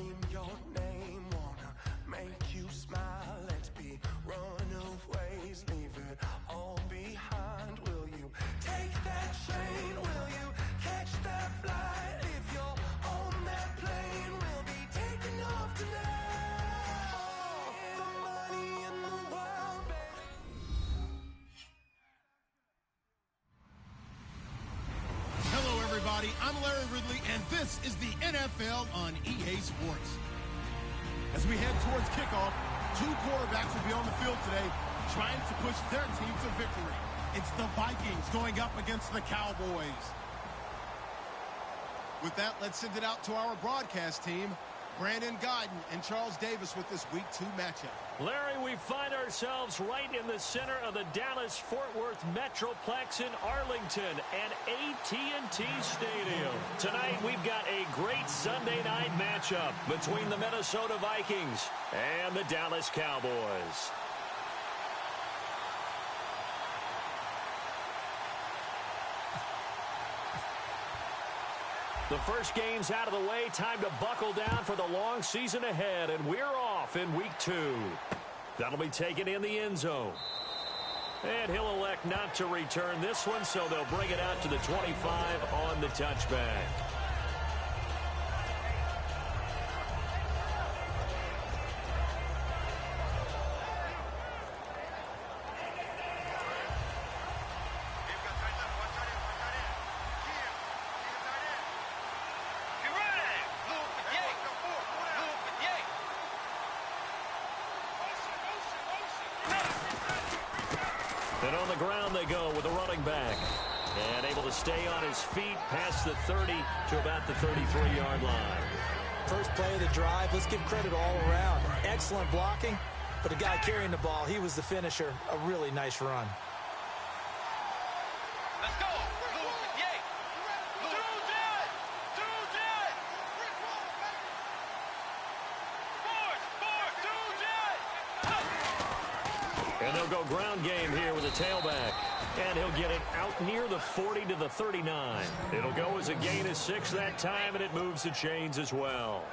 scream your name, wanna make you smile. Let's be runaways, leave it all behind. Will you take that train? Will you catch that flight? If you're on that plane, we'll be taking off tonight. All the money in the world, baby. Hello, everybody. I'm Larry Ridley, and this is the NFL on EA Sports. As we head towards kickoff, two quarterbacks will be on the field today trying to push their team to victory. It's the Vikings going up against the Cowboys. With that, let's send it out to our broadcast team, Brandon Guyton and Charles Davis with this Week 2 matchup. Larry, we find ourselves right in the center of the Dallas-Fort Worth Metroplex in Arlington and AT&T Stadium. Tonight, we've got a great Sunday night matchup between the Minnesota Vikings and the Dallas Cowboys. The first game's out of the way. Time to buckle down for the long season ahead, and we're off in Week 2. That'll be taken in the end zone. And he'll elect not to return this one, so they'll bring it out to the 25 on the touchback. And on the ground they go with a running back. And able to stay on his feet past the 30 to about the 33-yard line. First play of the drive, let's give credit all around. Excellent blocking, but the guy carrying the ball, he was the finisher. A really nice run. Let's go. And they'll go ground game here with a tailback. And he'll get it out near the 40 to the 39. It'll go as a gain of 6 that time, and it moves the chains as well.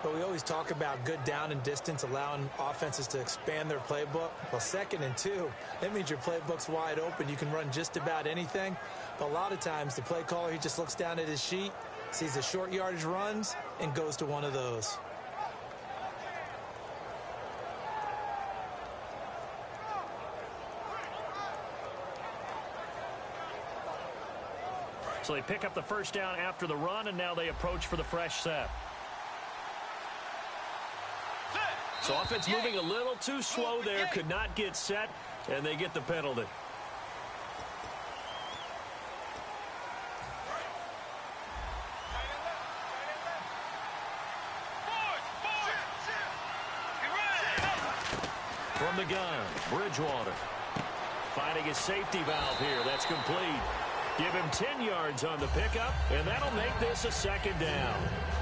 But we always talk about good down and distance, allowing offenses to expand their playbook. Well, 2nd and 2, that means your playbook's wide open. You can run just about anything. But a lot of times, the play caller, he just looks down at his sheet, sees the short yardage runs, and goes to one of those. So they pick up the first down after the run, and now they approach for the fresh set. So offense moving a little too slow there, could not get set, and they get the penalty. From the gun, Bridgewater. Finding his safety valve here. That's complete. Give him 10 yards on the pickup, and that'll make this a 2nd down.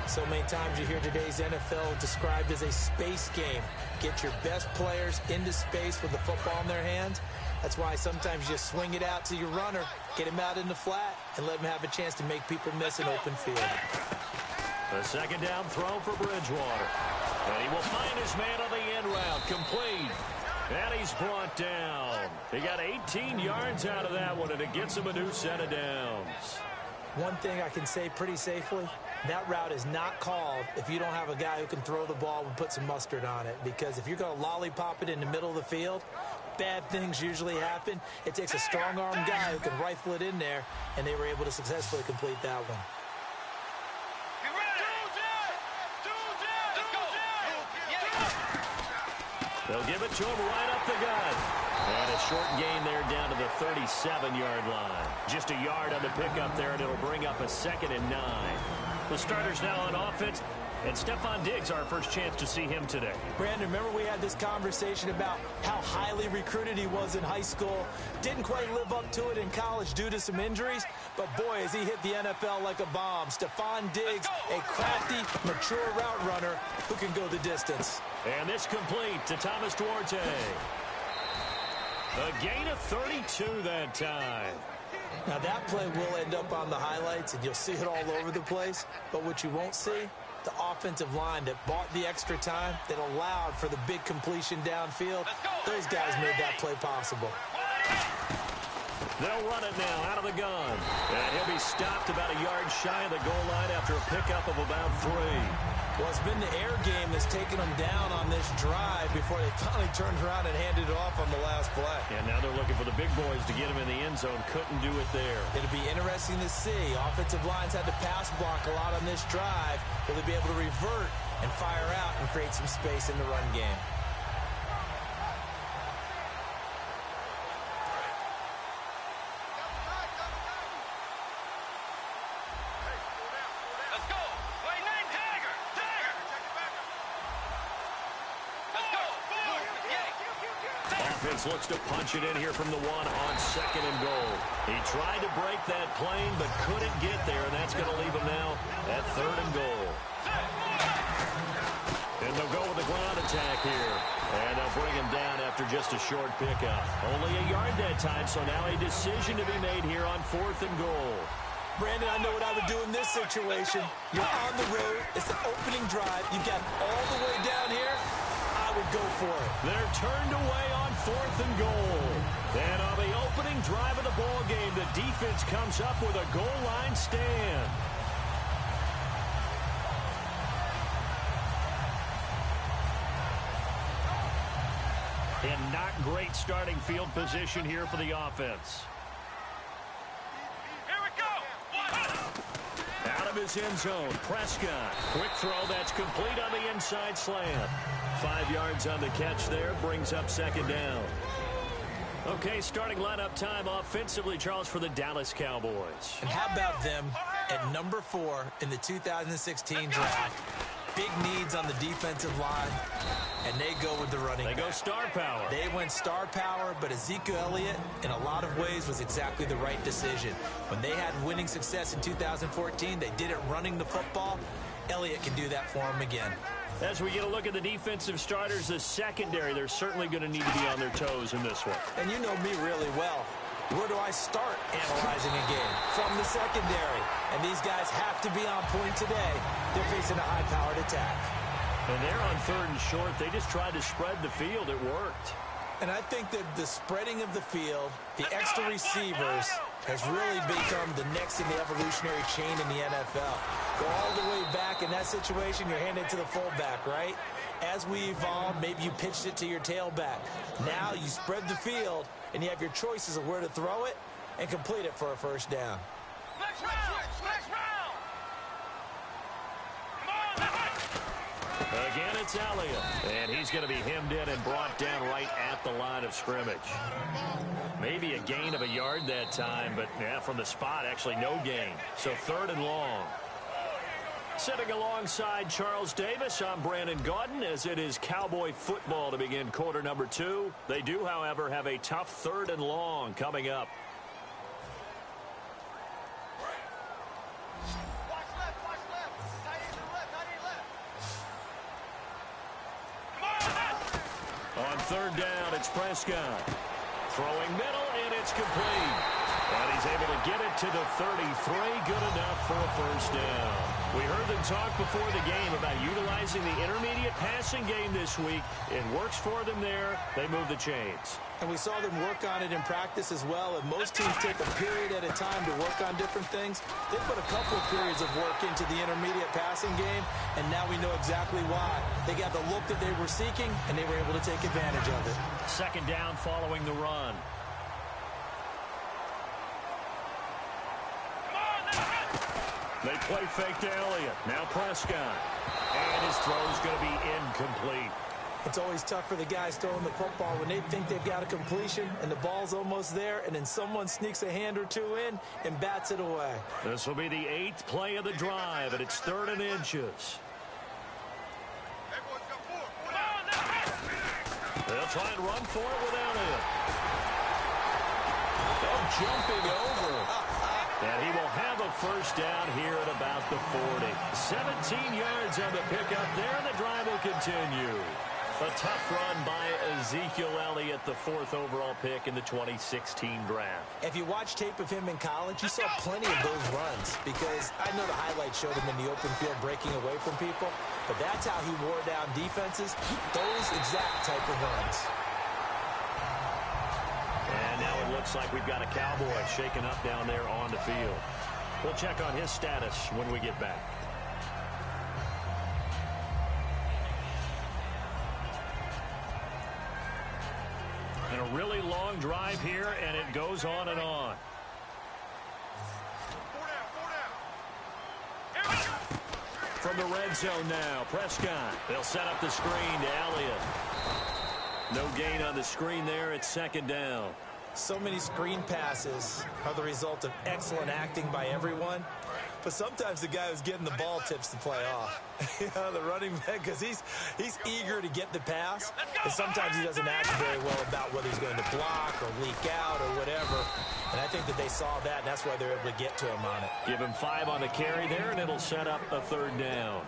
So many times you hear today's NFL described as a space game. Get your best players into space with the football in their hands. That's why sometimes you swing it out to your runner, get him out in the flat, and let him have a chance to make people miss an open field. A 2nd down throw for Bridgewater. And he will find his man on the end route. Complete. And he's brought down. He got 18 yards out of that one, and it gets him a new set of downs. One thing I can say pretty safely, that route is not called if you don't have a guy who can throw the ball and put some mustard on it. Because if you're going to lollipop it in the middle of the field, bad things usually happen. It takes a strong-armed guy who can rifle it in there, and they were able to successfully complete that one. They'll give it to him right up the gut. And a short gain there down to the 37-yard line. Just a yard on the pickup there, and it'll bring up a 2nd and 9. The starters now on offense, and Stephon Diggs, our first chance to see him today. Brandon, remember we had this conversation about how highly recruited he was in high school. Didn't quite live up to it in college due to some injuries, but boy, has he hit the NFL like a bomb. Stephon Diggs, a crafty, mature route runner who can go the distance. And this complete to Thomas Duarte. A gain of 32 that time. Now that play will end up on the highlights, and you'll see it all over the place. But what you won't see, the offensive line that bought the extra time, that allowed for the big completion downfield. Those guys made that play possible. They'll run it now out of the gun. And he'll be stopped about a yard shy of the goal line after a pickup of about 3. Well, it's been the air game that's taken them down on this drive before they finally turned around and handed it off on the last play. And now they're looking for the big boys to get them in the end zone. Couldn't do it there. It'll be interesting to see. Offensive lines had to pass block a lot on this drive. Will they be able to revert and fire out and create some space in the run game? Looks to punch it in here from the 1 on 2nd and goal. He tried to break that plane but couldn't get there, and that's going to leave him now at 3rd and goal. And they'll go with the ground attack here. And they'll bring him down after just a short pickup. Only a yard that time, so now a decision to be made here on 4th and goal. Brandon, I know what I would do in this situation. You're on the road. It's the opening drive. You got all the way down here. I would go for it. They're turned away on 4th and goal. And on the opening drive of the ball game, the defense comes up with a goal line stand. And not great starting field position here for the offense. Here we go. Out of his end zone, Prescott. Quick throw that's complete on the inside slant. 5 yards on the catch there, brings up 2nd down. Okay, starting lineup time offensively, Charles, for the Dallas Cowboys. And how about them at number 4 in the 2016 draft? Big needs on the defensive line, and they go with the running back. They go star power. They went star power, but Ezekiel Elliott, in a lot of ways, was exactly the right decision. When they had winning success in 2014, they did it running the football. Elliott can do that for them again. As we get a look at the defensive starters, the secondary, they're certainly going to need to be on their toes in this one. And you know me really well. Where do I start analyzing a game? From the secondary. And these guys have to be on point today. They're facing a high-powered attack. And they're on 3rd and short. They just tried to spread the field. It worked. And I think that the spreading of the field, the extra receivers, has really become the next in the evolutionary chain in the NFL. Go all the way back in that situation, you're handed to the fullback, right? As we evolved, maybe you pitched it to your tailback. Now you spread the field, and you have your choices of where to throw it and complete it for a 1st down. Next round! Next round! Come on! Again, it's Elliott. And he's going to be hemmed in and brought down right at the line of scrimmage. Maybe a gain of a yard that time, but yeah, from the spot, actually no gain. So 3rd and long. Sitting alongside Charles Davis, I'm Brandon Gaudin, as it is Cowboy football to begin quarter number 2. They do, however, have a tough 3rd and long coming up. Watch left, watch left. Not even left, not even left. Come on! On 3rd down, it's Prescott. Throwing middle, and it's complete. And he's able to get it to the 33. Good enough for a 1st down. We heard them talk before the game about utilizing the intermediate passing game this week. It works for them there. They move the chains. And we saw them work on it in practice as well. And most teams take a period at a time to work on different things. They put a couple of periods of work into the intermediate passing game, and now we know exactly why. They got the look that they were seeking, and they were able to take advantage of it. 2nd down following the run. They play fake to Elliott. Now Prescott. And his throw's going to be incomplete. It's always tough for the guys throwing the football when they think they've got a completion and the ball's almost there, and then someone sneaks a hand or two in and bats it away. This will be the 8th play of the drive, and it's 3rd and inches. Hey, boys, got 4. Come on, now! They'll try and run for it without it. Oh, jumping over. And he will have a 1st down here at about the 40. 17 yards on the pickup there, and the drive will continue. A tough run by Ezekiel Elliott, the 4th overall pick in the 2016 draft. If you watch tape of him in college, you saw plenty of those runs because I know the highlights showed him in the open field breaking away from people, but that's how he wore down defenses, those exact type of runs. And now it looks like we've got a Cowboy shaken up down there on the field. We'll check on his status when we get back. And a really long drive here, and it goes on and on. 4 down. From the red zone now, Prescott. They'll set up the screen to Elliott. No gain on the screen there. It's 2nd down. So many screen passes are the result of excellent acting by everyone. But sometimes the guy who's getting the ball tips the play off. The running back, because he's eager to get the pass. And sometimes he doesn't act very well about whether he's going to block or leak out or whatever. And I think that they saw that, and that's why they're able to get to him on it. Give him 5 on the carry there, and it'll set up a 3rd down.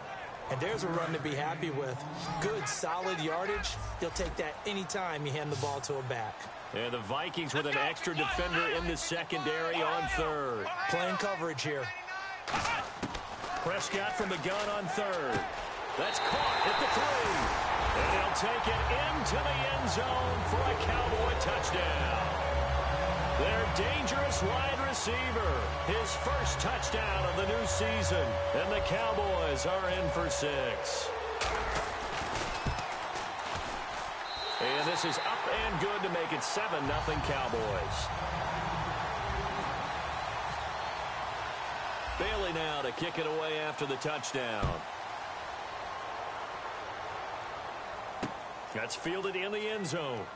And there's a run to be happy with. Good, solid yardage. He'll take that any time you hand the ball to a back. And the Vikings with an extra defender in the secondary on 3rd. Playing coverage here. Prescott from the gun on 3rd. That's caught at the 3. And he'll take it into the end zone for a Cowboy touchdown. Their dangerous wide receiver. His first touchdown of the new season. And the Cowboys are in for 6. And this is up and good to make it 7-0 Cowboys. Bailey now to kick it away after the touchdown. That's fielded in the end zone.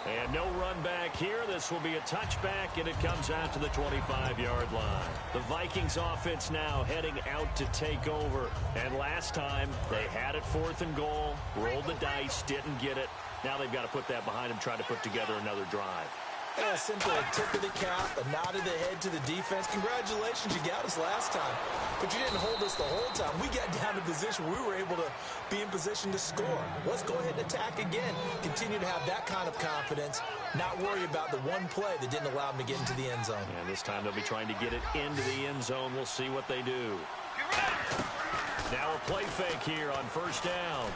And no run back here. This will be a touchback, and it comes out to the 25-yard line. The Vikings offense now heading out to take over. And last time, they had it 4th and goal, rolled the dice, didn't get it. Now they've got to put that behind them, try to put together another drive. Yeah, simply a tip of the cap, a nod of the head to the defense. Congratulations, you got us last time. But you didn't hold us the whole time. We got down to position where we were able to be in position to score. Let's go ahead and attack again. Continue to have that kind of confidence, not worry about the one play that didn't allow them to get into the end zone. And this time they'll be trying to get it into the end zone. We'll see what they do. Now a play fake here on 1st down.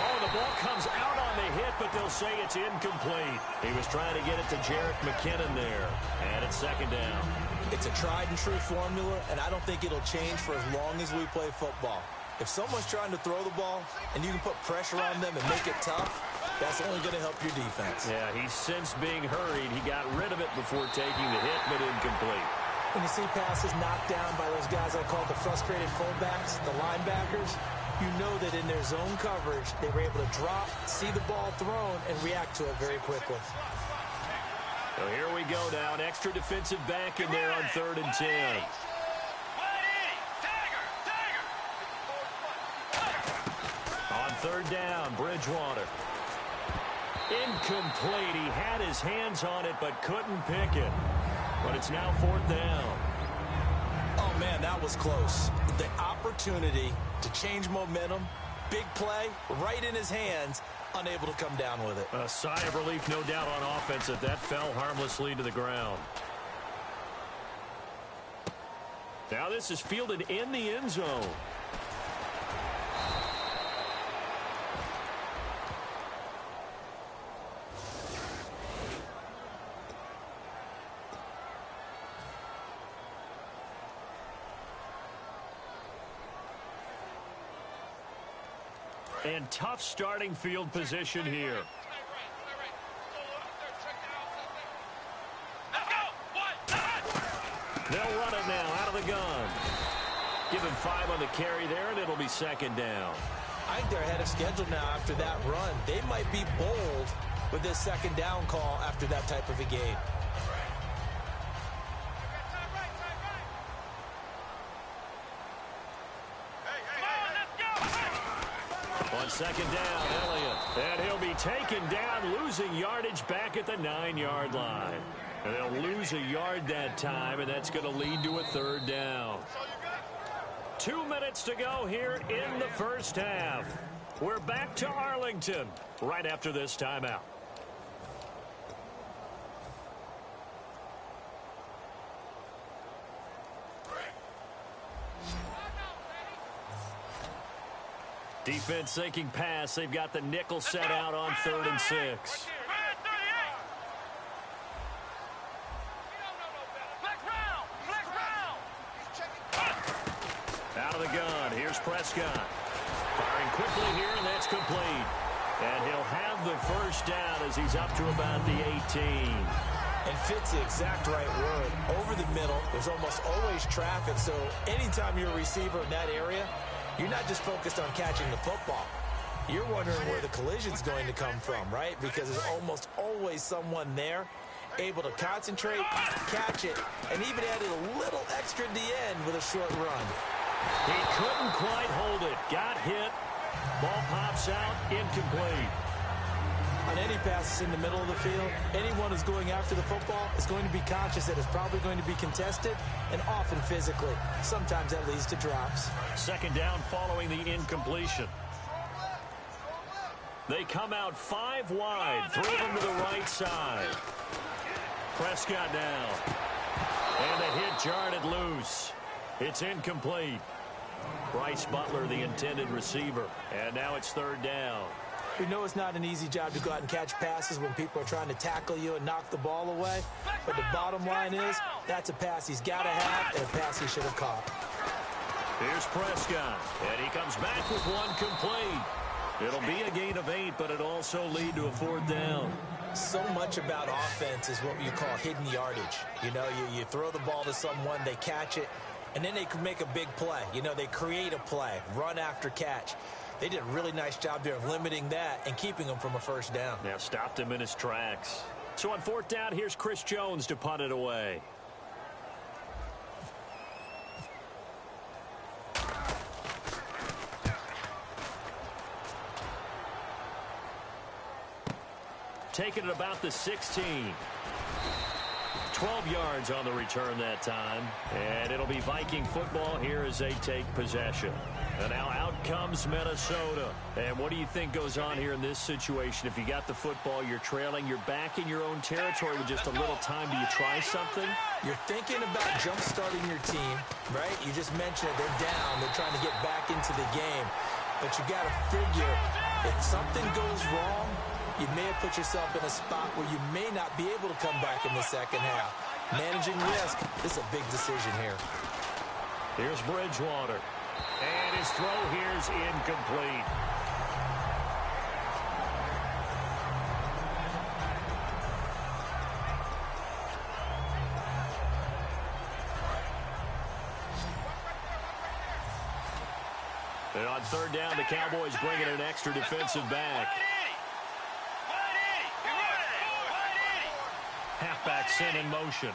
Oh, the ball comes out on the hit, but they'll say it's incomplete. He was trying to get it to Jerick McKinnon there. And it's 2nd down. It's a tried-and-true formula, and I don't think it'll change for as long as we play football. If someone's trying to throw the ball, and you can put pressure on them and make it tough, that's only going to help your defense. Yeah, he's since being hurried. He got rid of it before taking the hit, but incomplete. When you see passes knocked down by those guys I call the frustrated fullbacks, the linebackers, you know that in their zone coverage, they were able to drop, see the ball thrown, and react to it very quickly. So here we go now. An extra defensive back in there on 3rd and 10. On 3rd down, Bridgewater. Incomplete. He had his hands on it, but couldn't pick it. But it's now 4th down. Oh, man, that was close. The opportunity to change momentum, big play, right in his hands, unable to come down with it. A sigh of relief, no doubt, on offense if that fell harmlessly to the ground. Now this is fielded in the end zone. And tough starting field position here. They'll run it now out of the gun. Give him 5 on the carry there, and it'll be 2nd down. I think they're ahead of schedule now after that run. They might be bold with this 2nd down call after that type of a game. On 2nd down, Elliott. And he'll be taken down, losing yardage back at the 9-yard line. And they'll lose a yard that time, and that's going to lead to a 3rd down. 2 minutes to go here in the first half. We're back to Arlington right after this timeout. Defense sinking pass. They've got the nickel set out on 3rd and 6. Out of the gun. Here's Prescott. Firing quickly here, and that's complete. And he'll have the first down as he's up to about the 18. And fits the exact right word. Over the middle, there's almost always traffic, so anytime you're a receiver in that area, you're not just focused on catching the football. You're wondering where the collision's going to come from, right? Because there's almost always someone there able to concentrate, catch it, and even added a little extra at the end with a short run. He couldn't quite hold it. Got hit. Ball pops out. Incomplete. On any passes in the middle of the field, anyone who's going after the football is going to be conscious that it's probably going to be contested and often physically. Sometimes that leads to drops. 2nd down following the incompletion. They come out 5 wide. Throw them to the right side. Prescott down. And the hit jarred it loose. It's incomplete. Bryce Butler, the intended receiver. And now it's 3rd down. We know it's not an easy job to go out and catch passes when people are trying to tackle you and knock the ball away. But the bottom line is, that's a pass he's got to have and a pass he should have caught. Here's Prescott. And he comes back with one complete. It'll be a gain of 8, but it'll also lead to a 4th down. So much about offense is what you call hidden yardage. You know, you throw the ball to someone, they catch it, and then they can make a big play. You know, they create a play, run after catch. They did a really nice job there of limiting that and keeping him from a first down. Now stopped him in his tracks. So on 4th down, here's Chris Jones to punt it away. Taking it about the 16. 12 yards on the return that time. And it'll be Viking football here as they take possession. And now out comes Minnesota. And what do you think goes on here in this situation? If you got the football, you're trailing, you're back in your own territory with just a little time. Do you try something? You're thinking about jump-starting your team, right? You just mentioned it. They're down. They're trying to get back into the game. But you got to figure if something goes wrong, you may have put yourself in a spot where you may not be able to come back in the second half. Managing risk, this is a big decision here. Here's Bridgewater. And his throw here's incomplete. And on 3rd down, the Cowboys bring in an extra defensive back. Halfback sent in motion.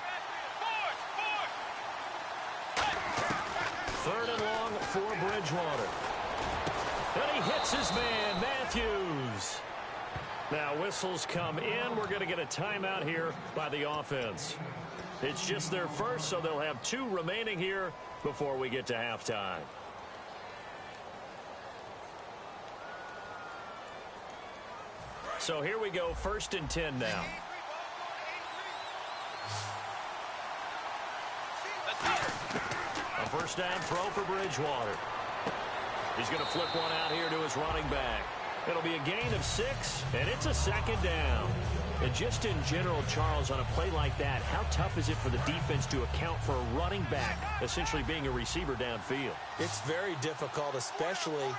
3rd and long for Bridgewater. And he hits his man, Matthews. Now whistles come in. We're going to get a timeout here by the offense. It's just their first, so they'll have 2 remaining here before we get to halftime. So here we go, 1st and 10 now. A first down throw for Bridgewater. He's going to flip one out here to his running back. It'll be a gain of 6, and it's a 2nd down. And just in general, Charles, on a play like that, how tough is it for the defense to account for a running back essentially being a receiver downfield? It's very difficult, especially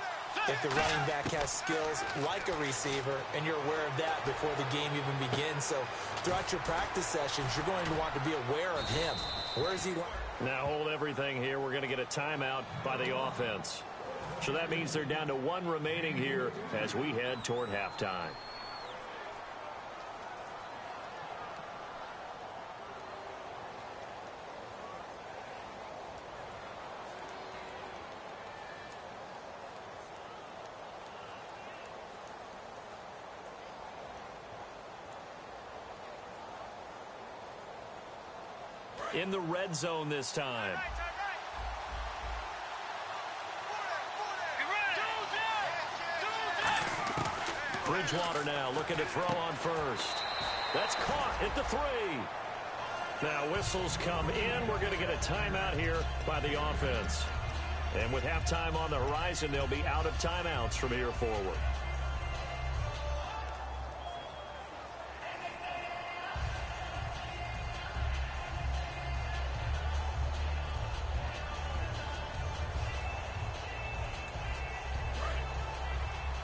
if the running back has skills like a receiver, and you're aware of that before the game even begins. So throughout your practice sessions, you're going to want to be aware of him. Where is he? Now hold everything here. We're going to get a timeout by the offense. So that means they're down to 1 remaining here as we head toward halftime. In the red zone this time. Bridgewater now looking to throw on first. That's caught at the 3. Now whistles come in. We're going to get a timeout here by the offense. And with halftime on the horizon, they'll be out of timeouts from here forward.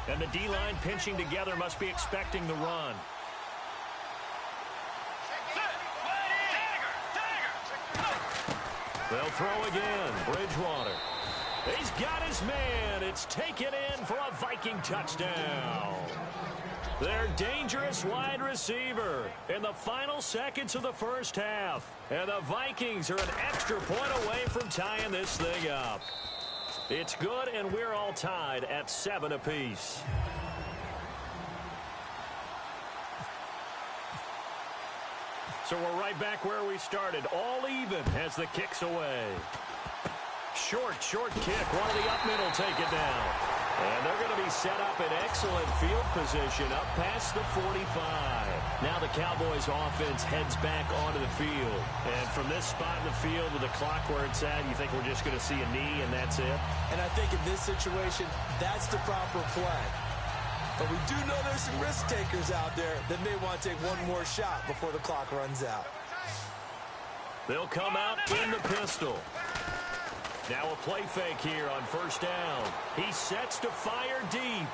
And the D-line pinching together must be expecting the run. They'll throw again. Bridgewater. He's got his man. It's taken in for a Viking touchdown. Their dangerous wide receiver in the final seconds of the first half. And the Vikings are an extra point away from tying this thing up. It's good, and we're all tied at 7 apiece. So we're right back where we started, all even as the kick's away. Short kick. One of the up middle take it down. And they're going to be set up in excellent field position up past the 45. Now the Cowboys offense heads back onto the field. And from this spot in the field with the clock where it's at, you think we're just going to see a knee and that's it? And I think in this situation, that's the proper play. But we do know there's some risk takers out there that may want to take one more shot before the clock runs out. They'll come out in the pistol. Now a play fake here on first down. He sets to fire deep.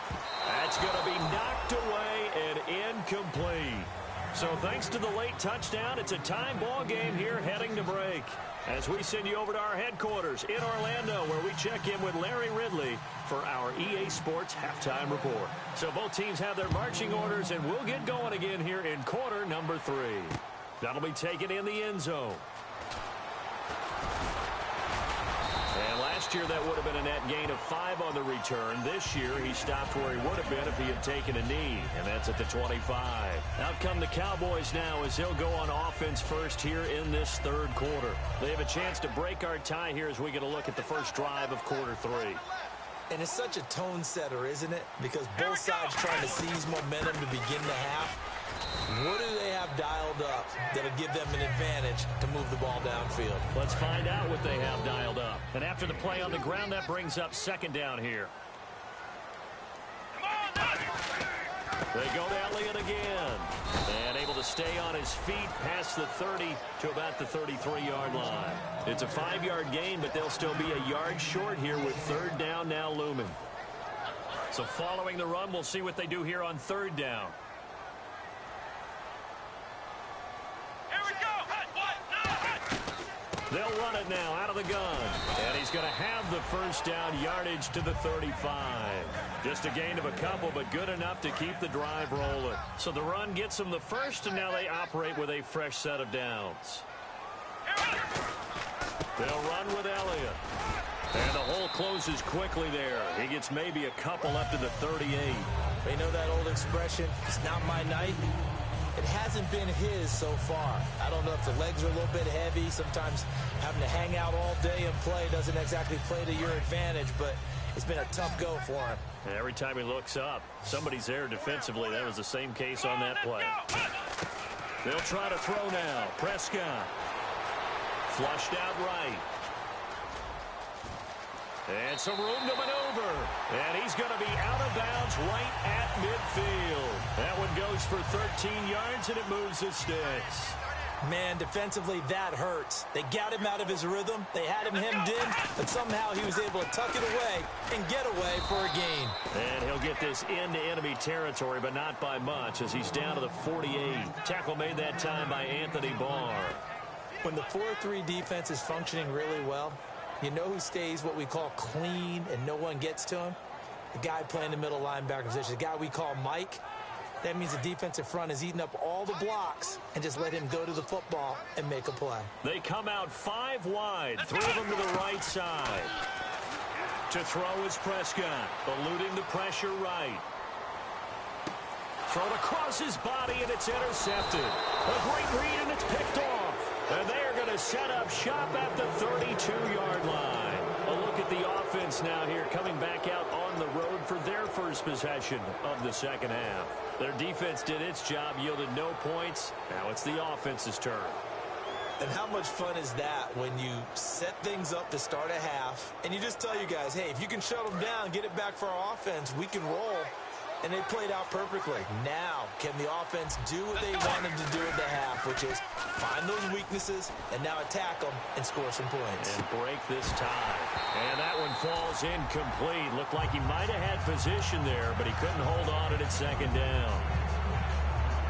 That's going to be knocked away and incomplete. So thanks to the late touchdown, it's a tie ball game here heading to break. As we send you over to our headquarters in Orlando, where we check in with Larry Ridley for our EA Sports Halftime Report. So both teams have their marching orders, and we'll get going again here in quarter number 3. That'll be taken in the end zone. And last year, that would have been a net gain of 5 on the return. This year, he stopped where he would have been if he had taken a knee, and that's at the 25. Out come the Cowboys now as they'll go on offense first here in this third quarter. They have a chance to break our tie here as we get a look at the first drive of quarter 3. And it's such a tone setter, isn't it? Because both sides trying to seize momentum to begin the half. What do they have dialed up that'll give them an advantage to move the ball downfield? Let's find out what they have dialed up. And after the play on the ground, that brings up second down here. They go to Elliott again. And able to stay on his feet past the 30 to about the 33-yard line. It's a 5-yard gain, but they'll still be a yard short here with third down now looming. So following the run, we'll see what they do here on third down. They'll run it now out of the gun. And he's going to have the first down yardage to the 35. Just a gain of a couple, but good enough to keep the drive rolling. So the run gets them the first, and now they operate with a fresh set of downs. They'll run with Elliott. And the hole closes quickly there. He gets maybe a couple up to the 38. You know that old expression, it's not my night? It hasn't been his so far. I don't know if the legs are a little bit heavy. Sometimes having to hang out all day and play doesn't exactly play to your advantage, but it's been a tough go for him. And every time he looks up, somebody's there defensively. That was the same case on that play. They'll try to throw now. Prescott. Flushed out right. And some room to maneuver. And he's going to be out of bounds right at midfield. That one goes for 13 yards, and it moves the sticks. Man, defensively, that hurts. They got him out of his rhythm. They had him hemmed in, but somehow he was able to tuck it away and get away for a gain. And he'll get this into enemy territory, but not by much, as he's down to the 48. Tackle made that time by Anthony Barr. When the 4-3 defense is functioning really well, you know who stays what we call clean and no one gets to him? The guy playing the middle linebacker position, the guy we call Mike. That means the defensive front is eating up all the blocks and just let him go to the football and make a play. They come out 5 wide, 3 of them to the right side. To throw is Prescott, eluding the pressure right. Thrown across his body, and it's intercepted. A great read, and it's picked off. And they are going to set up shop at the 32-yard line. A look at the offense now here, coming back out on on the road for their first possession of the second half. Their defense did its job, yielded no points. Now it's the offense's turn. And how much fun is that when you set things up to start a half and you just tell you guys, hey, if you can shut them down, get it back for our offense, we can roll. And they played out perfectly. Now, can the offense do what they wanted to do at the half, which is find those weaknesses and now attack them and score some points. And break this tie. And that one falls incomplete. Looked like he might have had position there, but he couldn't hold on at second down.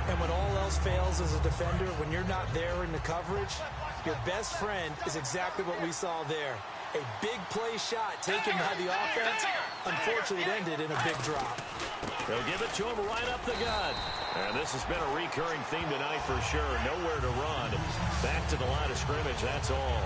And when all else fails as a defender, when you're not there in the coverage, your best friend is exactly what we saw there. A big play shot taken by the offense. Unfortunately, it ended in a big drop. They'll give it to him right up the gut. And this has been a recurring theme tonight for sure. Nowhere to run. Back to the line of scrimmage, that's all.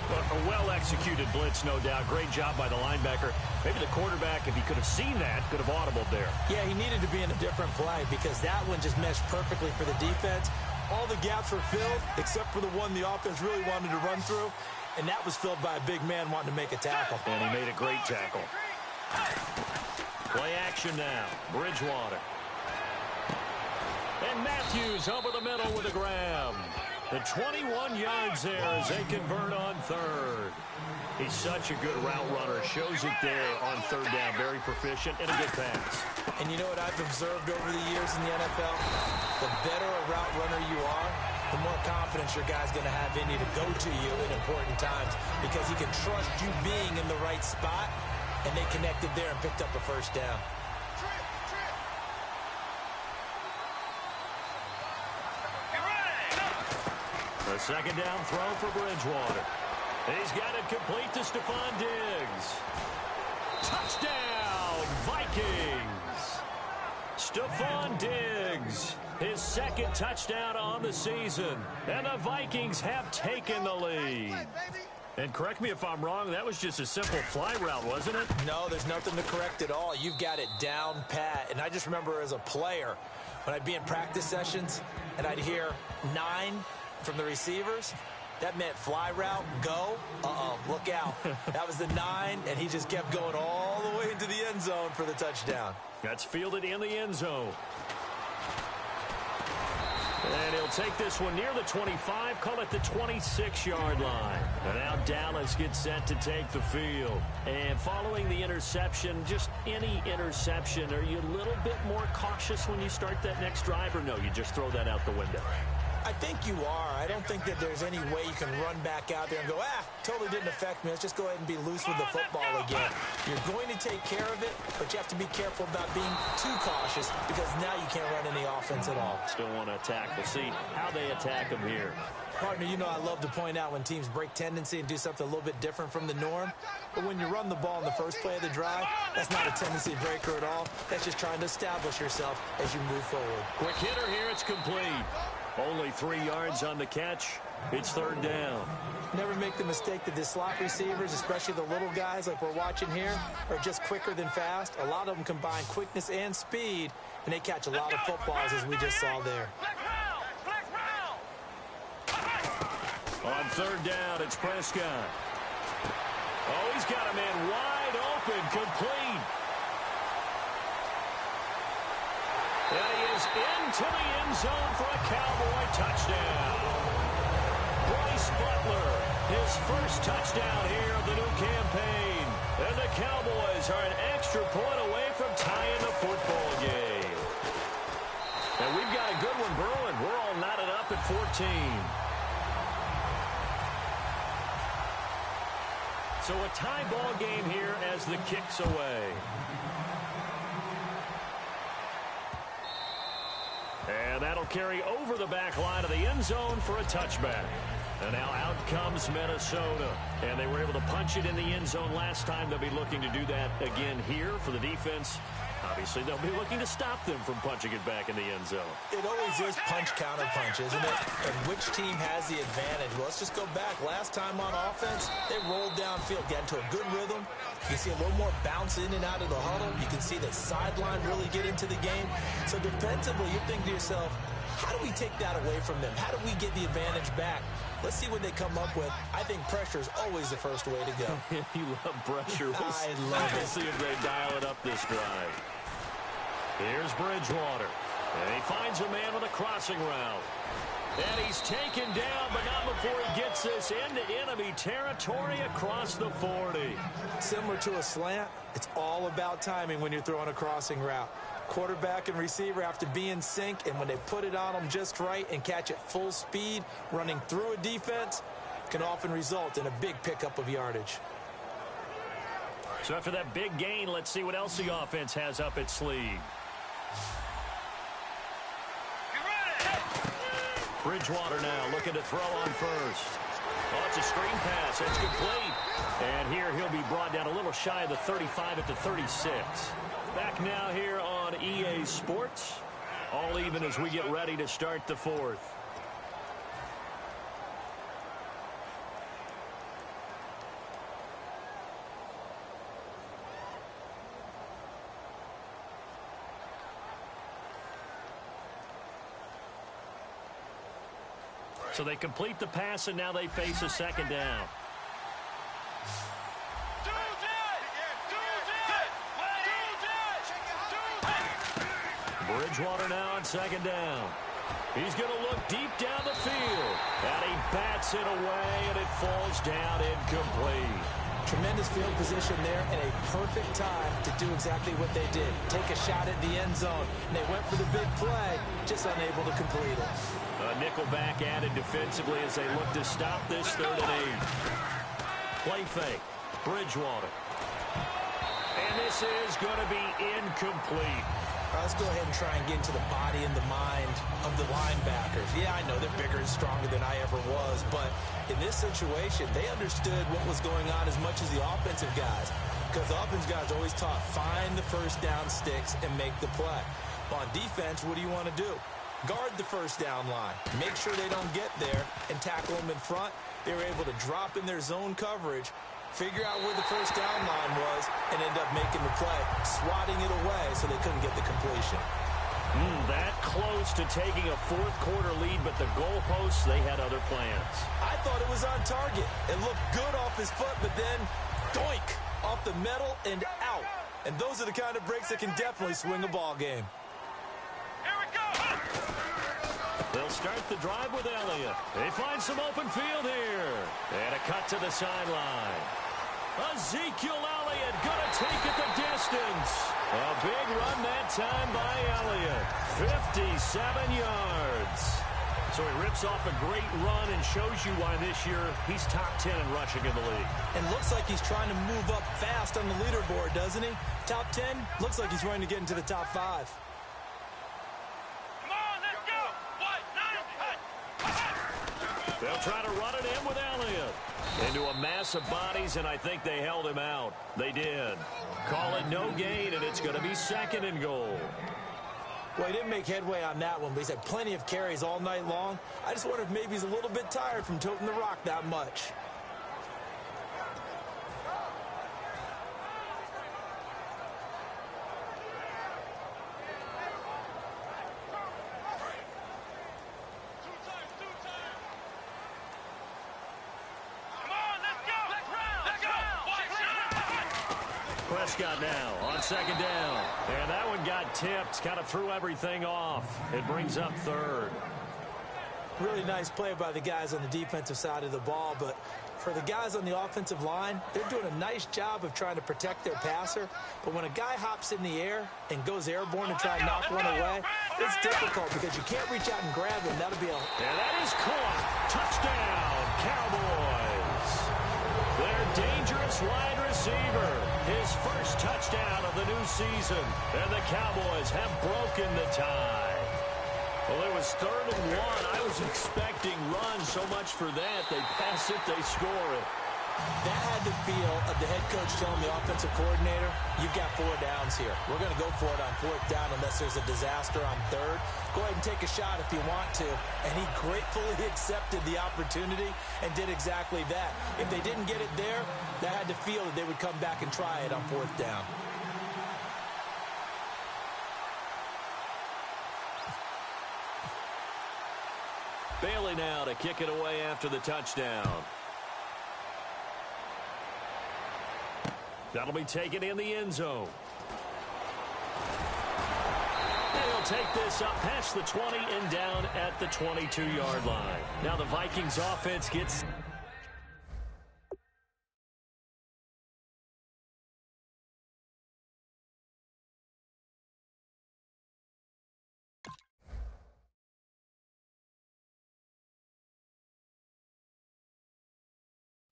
A well-executed blitz, no doubt. Great job by the linebacker. Maybe the quarterback, if he could have seen that, could have audibled there. Yeah, he needed to be in a different play because that one just meshed perfectly for the defense. All the gaps were filled except for the one the offense really wanted to run through. And that was filled by a big man wanting to make a tackle. And he made a great tackle. Play action now. Bridgewater. And Matthews over the middle with a grab. The 21 yards there as they convert on third. He's such a good route runner. Shows it there on third down. Very proficient and a good pass. And you know what I've observed over the years in the NFL? The better a route runner you are, the more confidence your guy's going to have in you to go to you in important times because he can trust you being in the right spot, and they connected there and picked up a first down. A second down throw for Bridgewater. He's got it complete to Stephon Diggs. Touchdown, Vikings! Stephon Diggs, his second touchdown on the season. And the Vikings have taken the lead. And correct me if I'm wrong, that was just a simple fly route, wasn't it? No, there's nothing to correct at all. You've got it down pat. And I just remember as a player, when I'd be in practice sessions and I'd hear 9 from the receivers, that meant fly route, go, look out. That was the 9, and he just kept going all the way into the end zone for the touchdown. That's fielded in the end zone. And he'll take this one near the 25, call it the 26-yard line. And now Dallas gets set to take the field. And following the interception, just any interception, are you a little bit more cautious when you start that next drive, or no, you just throw that out the window? I think you are. I don't think that there's any way you can run back out there and go, totally didn't affect me. Let's just go ahead and be loose with the football again. You're going to take care of it, but you have to be careful about being too cautious because now you can't run any offense at all. Still want to attack. We'll see how they attack them here. Partner, you know I love to point out when teams break tendency and do something a little bit different from the norm. But when you run the ball in the first play of the drive, that's not a tendency breaker at all. That's just trying to establish yourself as you move forward. Quick hitter here. It's complete. Only 3 yards on the catch. It's third down. Never make the mistake that the slot receivers, especially the little guys like we're watching here, are just quicker than fast. A lot of them combine quickness and speed, and they catch a lot of footballs as we just saw there. On third down, it's Prescott. Oh, he's got a man wide open, complete. And he is into the end zone for a Cowboy touchdown. Bryce Butler, his first touchdown here of the new campaign. And the Cowboys are an extra point away from tying the football game. And we've got a good one brewing. We're all knotted up at 14. So a tie ball game here as the kick's away. And that'll carry over the back line of the end zone for a touchback. And now out comes Minnesota. And they were able to punch it in the end zone last time. They'll be looking to do that again here for the defense. Obviously, they'll be looking to stop them from punching it back in the end zone. It always is punch-counter-punch, isn't it? And which team has the advantage? Well, let's just go back. Last time on offense, they rolled downfield, got into a good rhythm. You can see a little more bounce in and out of the huddle. You can see the sideline really get into the game. So defensively, you think to yourself, how do we take that away from them? How do we get the advantage back? Let's see what they come up with. I think pressure is always the first way to go. You love pressure. I love it. Let's see if they dial it up this drive. Here's Bridgewater. And he finds a man with a crossing route. And he's taken down, but not before he gets this into enemy territory across the 40. Similar to a slant, it's all about timing when you're throwing a crossing route. Quarterback and receiver have to be in sync, and when they put it on them just right and catch it full speed, running through a defense can often result in a big pickup of yardage. So after that big gain, let's see what else the offense has up its sleeve. Bridgewater now looking to throw on first. Oh, it's a screen pass. That's complete. And here he'll be brought down a little shy of the 35 at the 36. Back now here on EA Sports. All even as we get ready to start the fourth. So they complete the pass, and now they face a second down. Bridgewater now on second down. He's going to look deep down the field. And he bats it away, and it falls down incomplete. Tremendous field position there and a perfect time to do exactly what they did. Take a shot at the end zone. And they went for the big play, just unable to complete it. A nickel back added defensively as they look to stop this 3rd and 8. Play fake. Bridgewater. And this is going to be incomplete. Let's go ahead and try and get into the body and the mind of the linebackers. Yeah, I know they're bigger and stronger than I ever was, but in this situation, they understood what was going on as much as the offensive guys, because the offensive guys always taught, find the first down sticks and make the play. On defense, what do you want to do? Guard the first down line. Make sure they don't get there and tackle them in front. They were able to drop in their zone coverage, figure out where the first down line was, and end up making the play, swatting it away so they couldn't get the completion. That close to taking a fourth-quarter lead, but the goalposts, they had other plans. I thought it was on target. It looked good off his foot, but then, doink, off the metal and out. And those are the kind of breaks that can definitely swing a ball game. Here we go! They'll start the drive with Elliott. They find some open field here. And a cut to the sideline. Ezekiel Elliott going to take it the distance. A big run that time by Elliott. 57 yards. So he rips off a great run and shows you why this year he's top 10 in rushing in the league. And looks like he's trying to move up fast on the leaderboard, doesn't he? Top 10, looks like he's trying to get into the top 5. They'll try to run it in with Elliott. Into a mass of bodies, and I think they held him out. They did. Call it no gain, and it's going to be 2nd and goal. Well, he didn't make headway on that one, but he's had plenty of carries all night long. I just wonder if maybe he's a little bit tired from toting the rock that much. Prescott now on 2nd down. And that one got tipped, kind of threw everything off. It brings up 3rd. Really nice play by the guys on the defensive side of the ball, but for the guys on the offensive line, they're doing a nice job of trying to protect their passer. But when a guy hops in the air and goes airborne to try and knock one away, it's difficult because you can't reach out and grab him. That'll be a... And that is caught. Touchdown, Cowboys. Their dangerous wide receiver. His first touchdown of the new season. And the Cowboys have broken the tie. Well, it was 3rd and 1. I was expecting runs, so much for that. They pass it, they score it. That had the feel of the head coach telling the offensive coordinator, you've got 4 downs here. We're going to go for it on 4th down unless there's a disaster on 3rd. Go ahead and take a shot if you want to. And he gratefully accepted the opportunity and did exactly that. If they didn't get it there, that had to feel that they would come back and try it on 4th down. Bailey now to kick it away after the touchdown. That'll be taken in the end zone. And he'll take this up past the 20 and down at the 22-yard line. Now the Vikings offense gets...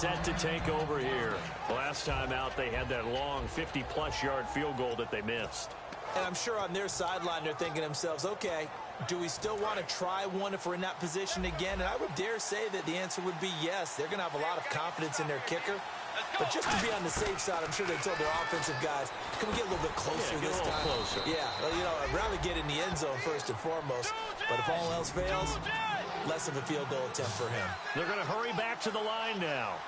set to take over here. Last time out, they had that long 50-plus yard field goal that they missed. And I'm sure on their sideline, they're thinking to themselves, okay, do we still want to try one if we're in that position again? And I would dare say that the answer would be yes. They're going to have a lot of confidence in their kicker. But just to be on the safe side, I'm sure they told their offensive guys, can we get a little bit closer this time? Closer. Yeah, well, you know, I'd rather get in the end zone first and foremost. But if all else fails, less of a field goal attempt for him. They're going to hurry back to the line now.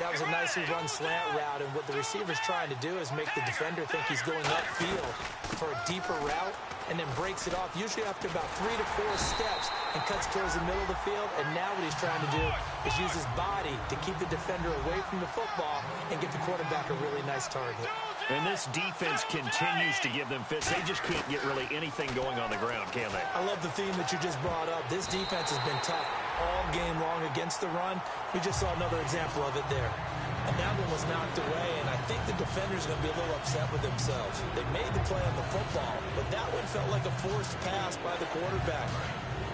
That was a nicely run slant route, and what the receiver's trying to do is make the defender think he's going upfield for a deeper route, and then breaks it off, usually after about 3 to 4 steps, and cuts towards the middle of the field. And now what he's trying to do is use his body to keep the defender away from the football and get the quarterback a really nice target. And this defense continues to give them fits. They just can't get really anything going on the ground, can they? I love the theme that you just brought up. This defense has been tough all game long against the run. We just saw another example of it there. And that one was knocked away, and I think the defender's going to be a little upset with themselves. They made the play on the football, but that one felt like a forced pass by the quarterback.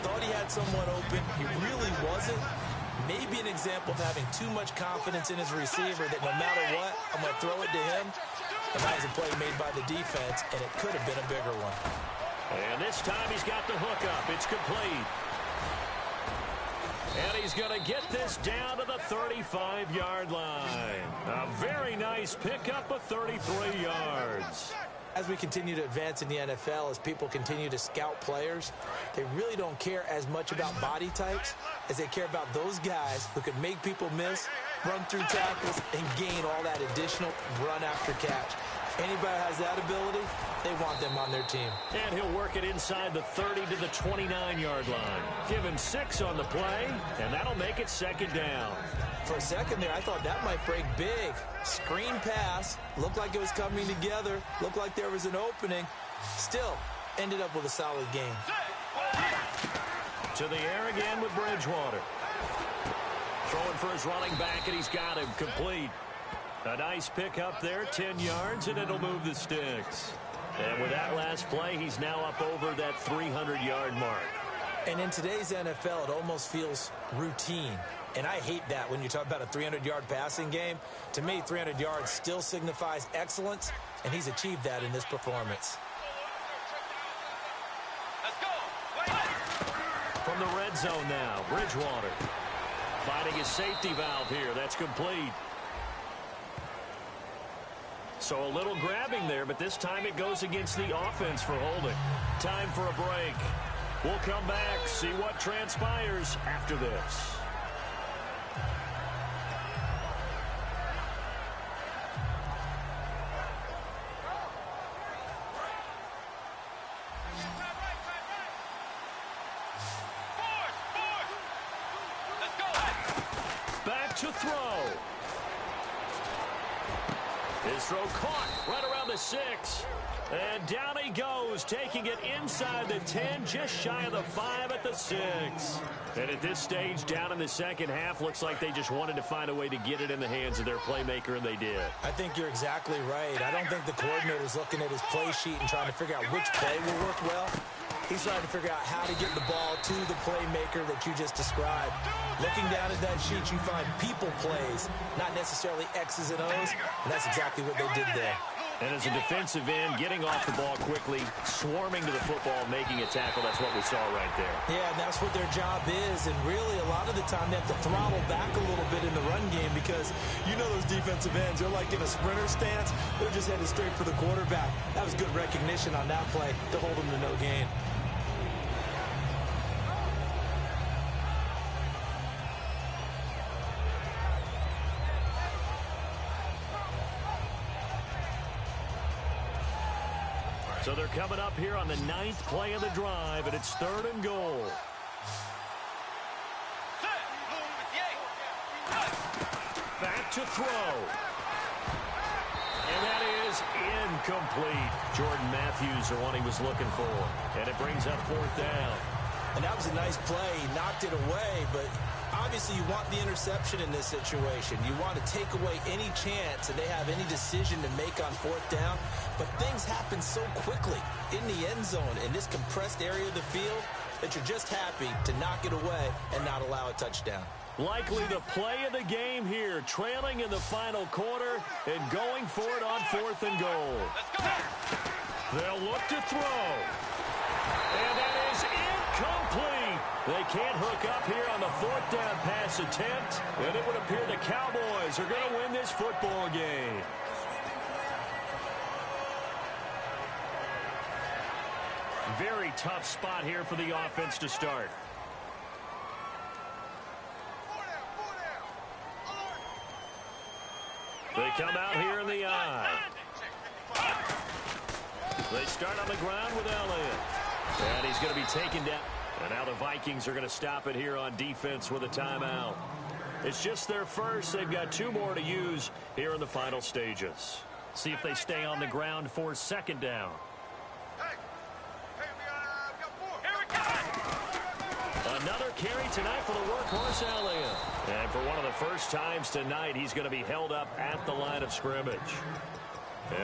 Thought he had someone open. He really wasn't. Maybe an example of having too much confidence in his receiver that no matter what, I'm going to throw it to him. And that was a play made by the defense, and it could have been a bigger one. And this time he's got the hook up. It's complete. And he's going to get this down to the 35-yard line. A very nice pickup of 33 yards. As we continue to advance in the NFL, as people continue to scout players, they really don't care as much about body types as they care about those guys who can make people miss, run through tackles, and gain all that additional run after catch. Anybody has that ability, they want them on their team. And he'll work it inside the 30 to the 29-yard line. Give him 6 on the play, and that'll make it second down. For a second there, I thought that might break big. Screen pass, looked like it was coming together, looked like there was an opening. Still, ended up with a solid game. To the air again with Bridgewater. Throwing for his running back, and he's got him complete. A nice pick up there, 10 yards, and it'll move the sticks. And with that last play, he's now up over that 300-yard mark. And in today's NFL, it almost feels routine. And I hate that when you talk about a 300-yard passing game. To me, 300 yards still signifies excellence, and he's achieved that in this performance. From the red zone now, Bridgewater. Finding his safety valve here. That's complete. So a little grabbing there, but this time it goes against the offense for holding. Time for a break. We'll come back, see what transpires after this. Back to throw. His throw caught right around the 6. And down he goes, taking it inside the 10, just shy of the 5 at the 6. And at this stage, down in the second half, looks like they just wanted to find a way to get it in the hands of their playmaker, and they did. I think you're exactly right. I don't think the coordinator's looking at his play sheet and trying to figure out which play will work well. He's trying to figure out how to get the ball to the playmaker that you just described. Looking down at that sheet, you find people plays, not necessarily X's and O's, and that's exactly what they did there. And as a defensive end, getting off the ball quickly, swarming to the football, making a tackle, that's what we saw right there. Yeah, and that's what their job is, and really a lot of the time they have to throttle back a little bit in the run game because you know those defensive ends, they're like in a sprinter stance, they're just headed straight for the quarterback. That was good recognition on that play to hold them to no gain. So they're coming up here on the 9th play of the drive, and it's 3rd and goal. to throw. And that is incomplete. Jordan Matthews, the one he was looking for. And it brings up 4th down. And that was a nice play. He knocked it away, but obviously you want the interception in this situation. You want to take away any chance that they have any decision to make on 4th down. But things happen so quickly in the end zone in this compressed area of the field that you're just happy to knock it away and not allow a touchdown. Likely the play of the game here, trailing in the final quarter and going for it on 4th and goal. They'll look to throw. And that is incomplete. They can't hook up here on the 4th down pass attempt, and it would appear the Cowboys are going to win this football game. Very tough spot here for the offense to start. They come out here in the eye. They start on the ground with Elliott. And he's going to be taken down. And now the Vikings are going to stop it here on defense with a timeout. It's just their first. They've got 2 more to use here in the final stages. See if they stay on the ground for 2nd down. Another carry tonight for the workhorse Elliott. And for one of the first times tonight, he's going to be held up at the line of scrimmage.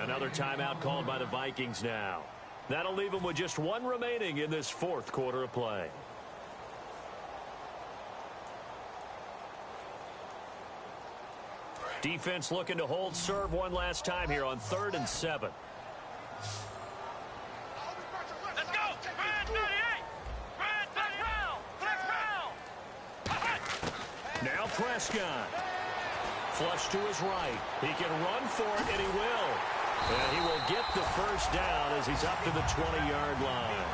Another timeout called by the Vikings now. That'll leave them with just 1 remaining in this 4th quarter of play. Defense looking to hold serve one last time here on 3rd and 7. Let's go! Brad 38! Brad, flex round! Now Prescott. Flush to his right. He can run for it, and he will. And he will get the first down as he's up to the 20-yard line.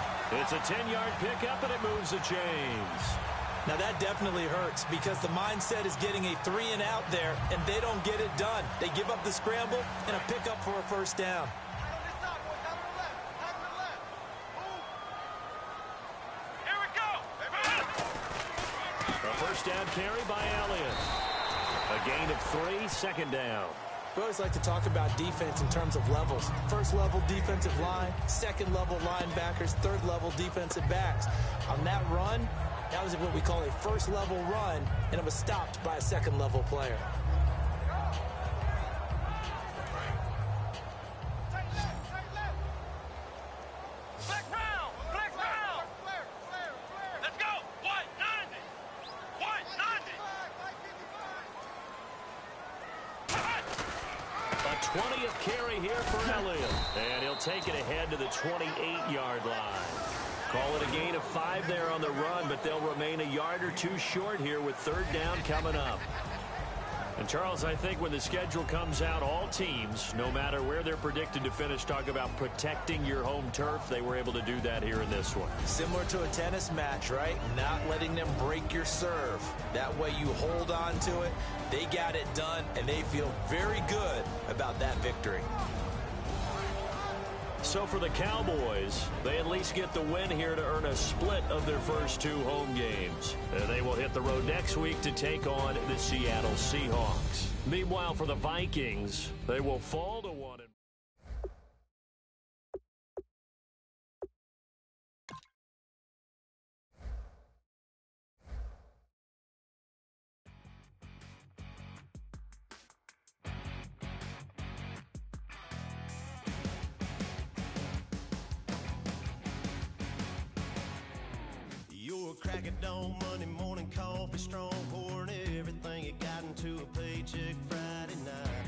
It's a 10-yard pickup, and it moves the chains. Now that definitely hurts because the mindset is getting a 3-and-out there, and they don't get it done. They give up the scramble and a pickup for a first down. Here we go! A first down carry by Elliott. A gain of 3, 2nd down. We always like to talk about defense in terms of levels. First level defensive line, second level linebackers, third level defensive backs. On that run, that was what we call a first level run, and it was stopped by a second level player. Let's go! 190! 20th carry here for Elliott. And he'll take it ahead to the 28-yard line. Call it a gain of 5 there on the run, but they'll remain a yard or 2 short here with 3rd down coming up. And, Charles, I think when the schedule comes out, all teams, no matter where they're predicted to finish, talk about protecting your home turf. They were able to do that here in this one. Similar to a tennis match, right? Not letting them break your serve. That way you hold on to it. They got it done, and they feel very good about that victory. So for the Cowboys, they at least get the win here to earn a split of their first 2 home games. And they will hit the road next week to take on the Seattle Seahawks. Meanwhile, for the Vikings, they will fall to 1. Crack of dawn, Monday morning coffee, strong pouring everything you got into a paycheck Friday night.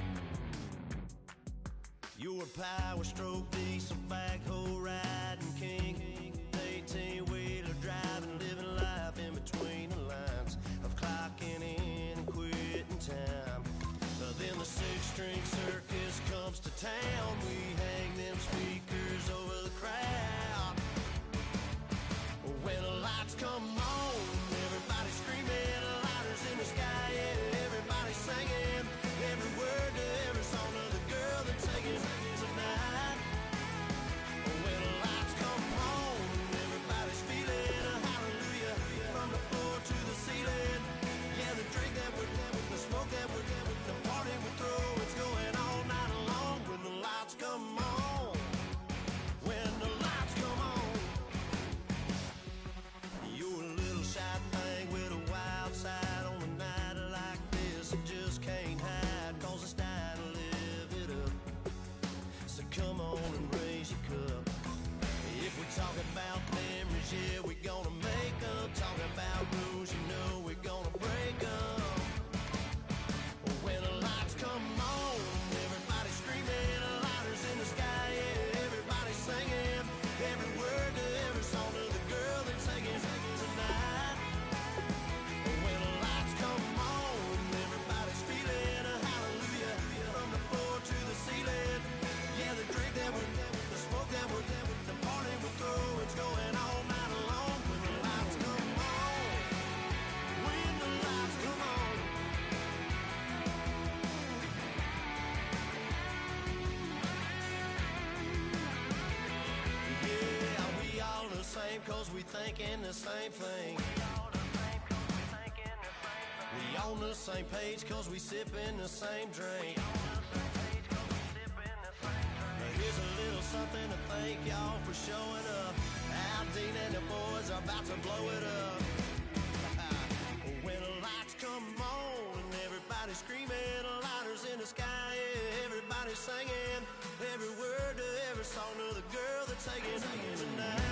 You're a power stroke, diesel backhoe riding king, 18-wheeler driving, living life in between the lines of clocking in and quitting time. Then the 6-string circus comes to town. We hang them speakers over the crowd. When the lights come on, everybody screaming, lighters in the sky, yeah, everybody singing every word to every song of the girl that's singing tonight. When the lights come on, everybody's feeling a hallelujah from the floor to the ceiling. Yeah, the drink that we're the smoke that we're the party cause we thinking the same thing. We on the same page cause we sipping the same drink. Here's a little something to thank y'all for showing up. Al Dean and the boys are about to blow it up. When the lights come on and everybody's screaming, lighters in the sky, yeah, everybody's singing every word to every song of the girl they're taking home tonight.